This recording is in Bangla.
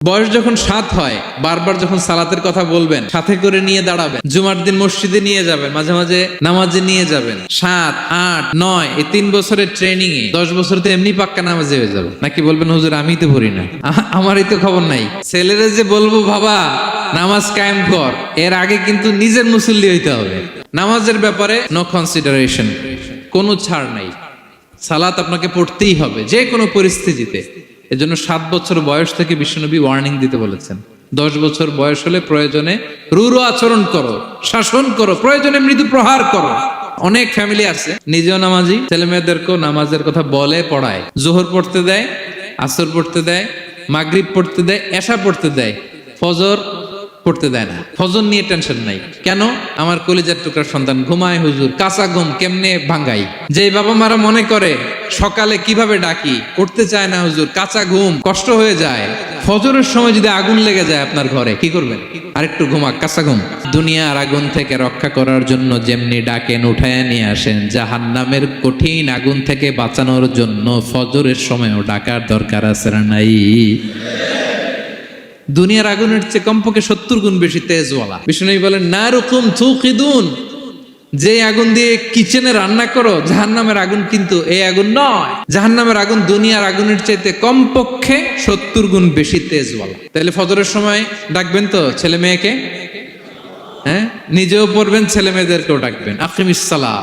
বয়স যখন 7 হয়, বারবার যখন সালাতের কথা বলবেন, সাথে করে নিয়ে দাঁড়াবেন, জুমার দিন মসজিদে নিয়ে যাবেন, মাঝে মাঝে নামাজে নিয়ে যাবেন। 7, 8, 9 এই 3 বছরের ট্রেনিং এ 10 বছর তো এমনি পাক্কা নামাজে হয়ে যাবে। নাকি বলবেন হুজুর আমি তো পড়ি না, আমারই তো খবর নাই। ছেলেরা যে বলবো বাবা নামাজ কায়েম কর, এর আগে কিন্তু নিজের মুসল্লি হইতে হবে। নামাজের ব্যাপারে নো কনসিডারেশন, কোনো ছাড় নাই। সালাত আপনাকে পড়তেই হবে যে কোনো পরিস্থিতিতে। এজন্য 7 বছর বয়স থেকে বিশ্বনবী ওয়ার্নিং দিতে বলেছেন। 10 বছর বয়স হলে প্রয়োজনে রূঢ় আচরণ করো, শাসন করো, প্রয়োজনে মৃদু প্রহার করো। অনেক ফ্যামিলি আছে নিজেও নামাজি, ছেলে মেয়েদেরকেও নামাজের কথা বলে পড়ায়। জোহর পড়তে দেয়, আসর পড়তে দেয়, মাগরিব পড়তে দেয়, এশা পড়তে দেয়, ফজর পড়তে দেয় না। ফজর নিয়ে টেনশন নাই। কেন? আমার কলিজার টুকরা সন্তান ঘুমায় হুজুর, কাঁচা ঘুম কেমনে ভাঙ্গাই। যে বাবা মারা মনে করে সকালে কিভাবে ডাকি, উঠতে চায় না হুজুর, কাঁচা ঘুম কষ্ট হয়ে যায়। ফজরের সময় যদি আগুন লেগে যায় আপনার ঘরে, কি করবেন? আরেকটু ঘুমাক, কাঁচা ঘুম। দুনিয়ার আগুন থেকে রক্ষা করার জন্য যেমনি ডাকেন, উঠায় নিয়ে আসেন, জাহান্নামের কঠিন আগুন থেকে বাঁচানোর জন্য ফজরের সময়ও ডাকার দরকার আছে না নাই? দুনিয়ার আগুনের চেয়ে কমপক্ষে 70 গুণ বেশি তেজওয়ালা। বিষ্ণু বলেন নারুকুম তুকিদুন, যে আগুন দিয়ে কিচেনে রান্না করো, জাহান্নামের আগুন কিন্তু এই আগুন নয়। জাহান্নামের আগুন দুনিয়ার আগুনের চাইতে কমপক্ষে 70 গুণ বেশি তেজওয়ালা। তাহলে ফজরের সময় ডাকবেন তো ছেলে মেয়েকে, হ্যাঁ, নিজেও পড়বেন, ছেলে মেয়েদেরকেও ডাকবেন। আকিমিস সালাহ।